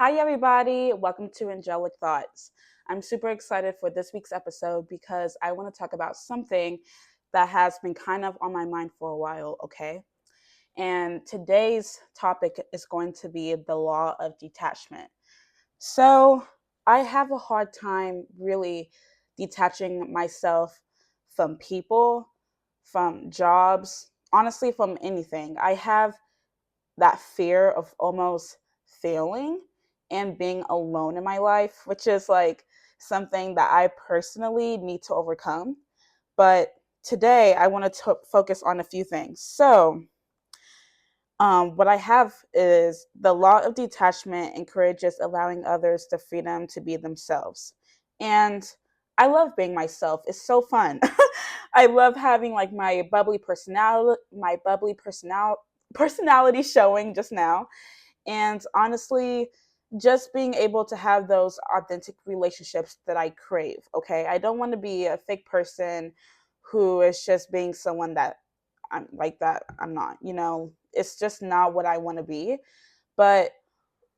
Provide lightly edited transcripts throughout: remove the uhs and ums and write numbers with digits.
Hi, everybody. Welcome to Angelic Thoughts. I'm super excited for this week's episode because I want to talk about something that has been kind of on my mind for a while, okay? And today's topic is going to be the law of detachment. So, I have a hard time really detaching myself from people, from jobs, honestly, from anything. I have that fear of almost failing and being alone in my life, which is like something that I personally need to overcome. But today I want to focus on a few things. What I have is the law of detachment encourages allowing others the freedom to be themselves. And I love being myself. It's so fun. I love having like my bubbly personality showing just now. And honestly, just being able to have those authentic relationships that I crave. Okay. I don't want to be a fake person who is just being someone that I'm like that I'm not, it's just not what I want to be. But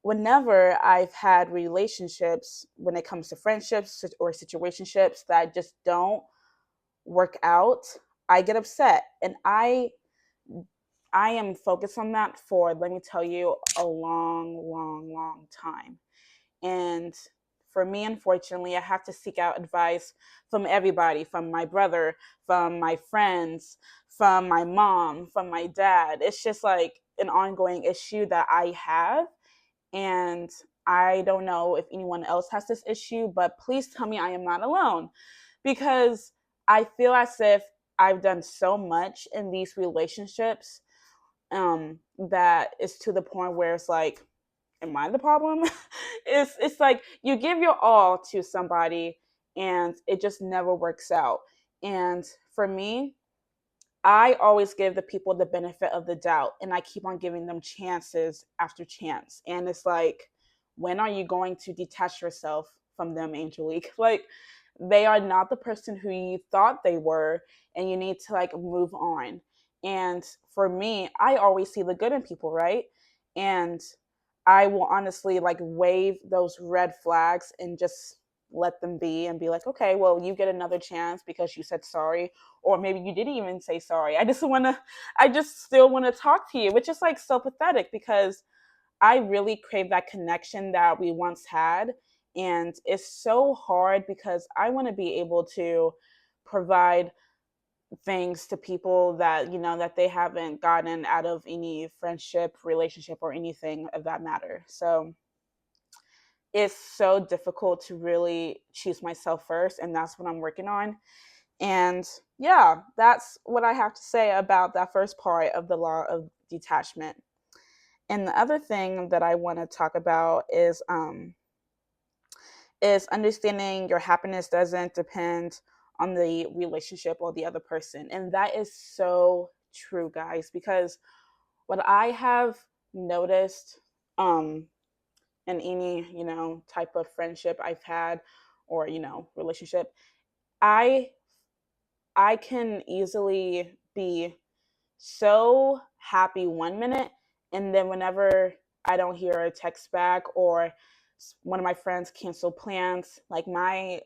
whenever I've had relationships, when it comes to friendships or situationships that just don't work out, I get upset. And I am focused on that for, let me tell you, a long, long, long time. And for me, unfortunately, I have to seek out advice from everybody, from my brother, from my friends, from my mom, from my dad. It's just like an ongoing issue that I have. And I don't know if anyone else has this issue, but please tell me I am not alone because I feel as if I've done so much in these relationships that is to the point where it's like, am I the problem? It's like you give your all to somebody and it just never works out. And for me, I always give the people the benefit of the doubt and I keep on giving them chances after chance. And it's like, when are you going to detach yourself from them, Angelique? Like, they are not the person who you thought they were, and you need to like move on. And for me, I always see the good in people, right? And I will honestly like wave those red flags and just let them be and be like, okay, well, you get another chance because you said sorry, or maybe you didn't even say sorry. I just still want to talk to you, which is like so pathetic because I really crave that connection that we once had. And it's so hard because I want to be able to provide things to people that, that they haven't gotten out of any friendship, relationship, or anything of that matter. So it's so difficult to really choose myself first. And that's what I'm working on. And yeah, that's what I have to say about that first part of the law of detachment. And the other thing that I want to talk about is understanding your happiness doesn't depend on the relationship or the other person. And that is so true, guys, because what I have noticed um in any, type of friendship I've had or, relationship, I I can easily be so happy one minute, and then whenever I don't hear a text back or one of my friends cancel plans, like my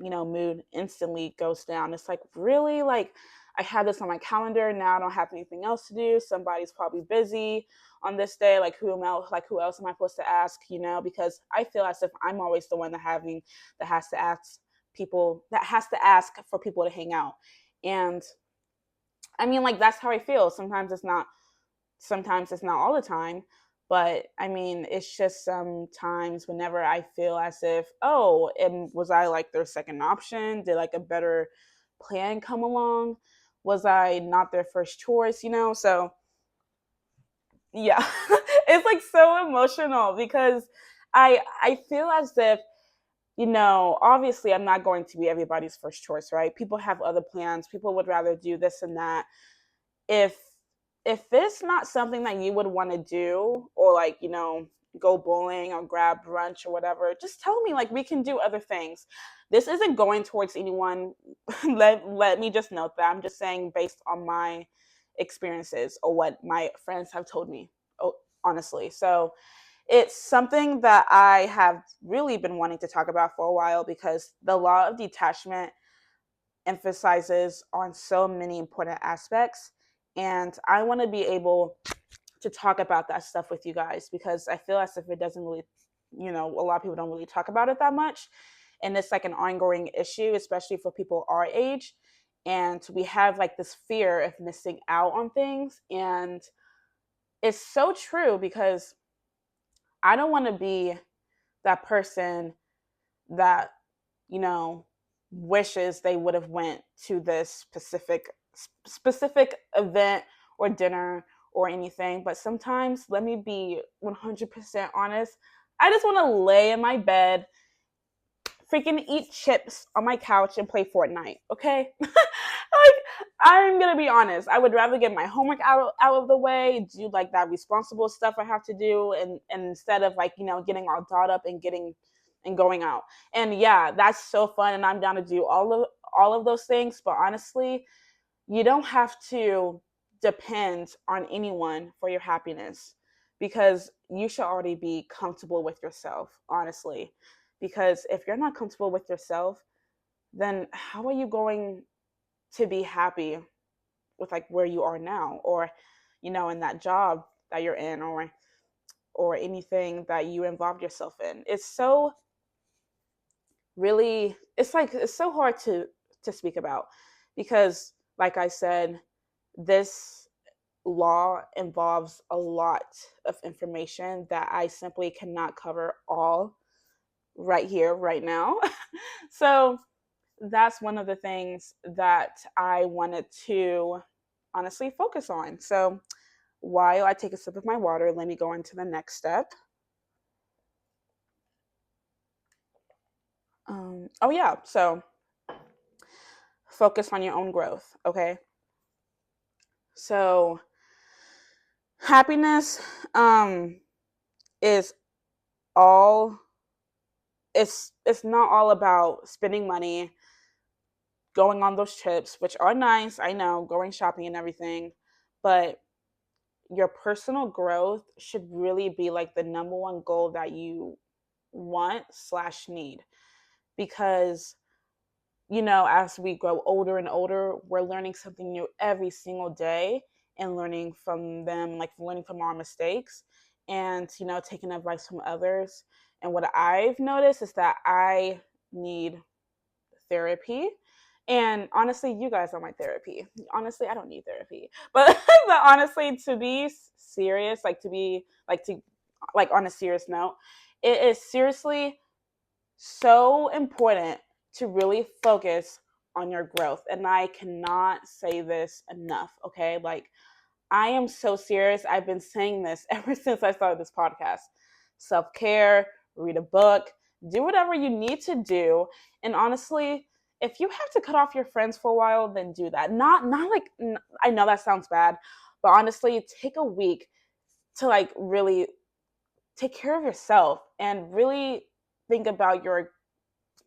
mood instantly goes down. It's like, really, like I had this on my calendar, now I don't have anything else to do, somebody's probably busy on this day, like who else am I supposed to ask, because I feel as if I'm always the one that has to ask for people to hang out. And I mean, like, that's how I feel. Sometimes it's not all the time, but I mean, it's just sometimes whenever I feel as if, oh, and was I like their second option? Did like a better plan come along? Was I not their first choice? So yeah, it's like so emotional because I feel as if, obviously I'm not going to be everybody's first choice, right? People have other plans. People would rather do this and that. if if it's not something that you would want to do, or like, go bowling or grab brunch or whatever, just tell me, like, we can do other things. This isn't going towards anyone. Let me just note that I'm just saying based on my experiences or what my friends have told me, oh, honestly. So It's something that I have really been wanting to talk about for a while because the law of detachment emphasizes on so many important aspects. And I want to be able to talk about that stuff with you guys because I feel as if it doesn't really, a lot of people don't really talk about it that much. And it's like an ongoing issue, especially for people our age. And we have like this fear of missing out on things. And it's so true because I don't want to be that person that, you know, wishes they would have went to this specific event or dinner or anything. But sometimes, let me be 100% honest, I just want to lay in my bed, freaking eat chips on my couch and play Fortnite, okay? Like, I'm gonna be honest. I would rather get my homework out of the way, do like that responsible stuff I have to do, and instead of like, getting all dolled up and getting and going out. And yeah, that's so fun and I'm down to do all of those things. But honestly, you don't have to depend on anyone for your happiness because you should already be comfortable with yourself, honestly. Because if you're not comfortable with yourself, then how are you going to be happy with like where you are now, or in that job that you're in, or anything that you involved yourself in? It's so really, it's so hard to speak about because, like I said, this law involves a lot of information that I simply cannot cover all right here right now. So that's one of the things that I wanted to honestly focus on. So while I take a sip of my water, let me go into the next step. Oh yeah, so focus on your own growth. Okay, so happiness is all. It's not all about spending money, going on those trips, which are nice. I know, going shopping and everything, but your personal growth should really be like the number one goal that you want slash need, because as we grow older and older, we're learning something new every single day and learning from them, like learning from our mistakes and, taking advice from others. And what I've noticed is that I need therapy. And honestly, you guys are my therapy. Honestly, I don't need therapy. But honestly, to be serious, like on a serious note, it is seriously so important to really focus on your growth. And I cannot say this enough, okay? Like, I am so serious. I've been saying this ever since I started this podcast. Self care, read a book, do whatever you need to do. And honestly, if you have to cut off your friends for a while, then do that. Not like, I know that sounds bad, but honestly, take a week to like really take care of yourself and really think about your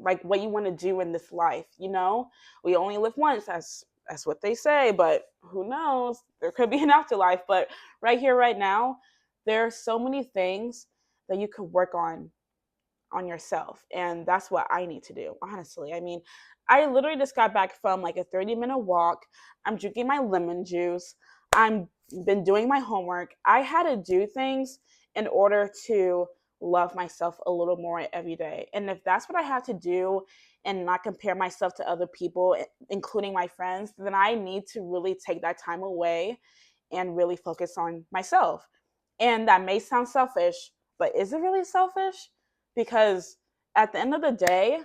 like what you want to do in this life. We only live once, that's what they say, but who knows, there could be an afterlife. But right here right now, there are so many things that you could work on yourself, and that's what I need to do, honestly. I mean, I literally just got back from like a 30-minute walk. I'm drinking my lemon juice. I'm been doing my homework. I had to do things in order to love myself a little more every day. And if that's what I have to do and not compare myself to other people, including my friends, then I need to really take that time away and really focus on myself. And that may sound selfish, but is it really selfish? Because at the end of the day,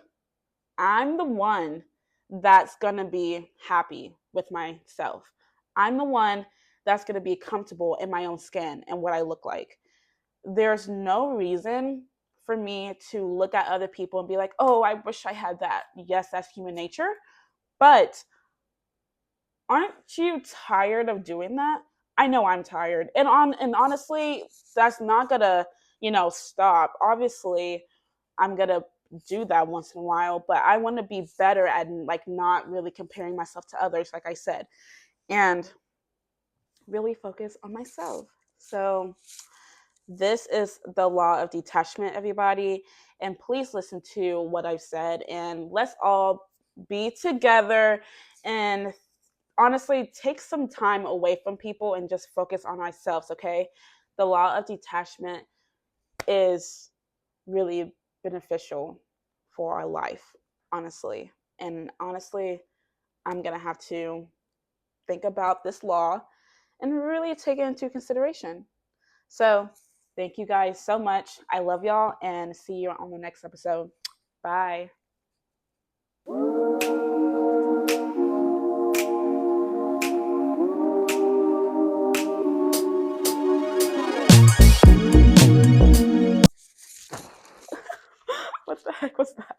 I'm the one that's going to be happy with myself. I'm the one that's going to be comfortable in my own skin and what I look like. There's no reason for me to look at other people and be like, oh, I wish I had that. Yes, that's human nature. But aren't you tired of doing that? I know I'm tired. And honestly, that's not gonna, stop. Obviously, I'm gonna do that once in a while, but I want to be better at like not really comparing myself to others, like I said, and really focus on myself. So This is the law of detachment, everybody. And please listen to what I've said, and let's all be together and honestly take some time away from people and just focus on ourselves, okay? The law of detachment is really beneficial for our life, honestly. And honestly, I'm going to have to think about this law and really take it into consideration. So, thank you guys so much. I love y'all and see you on the next episode. Bye. What the heck was that?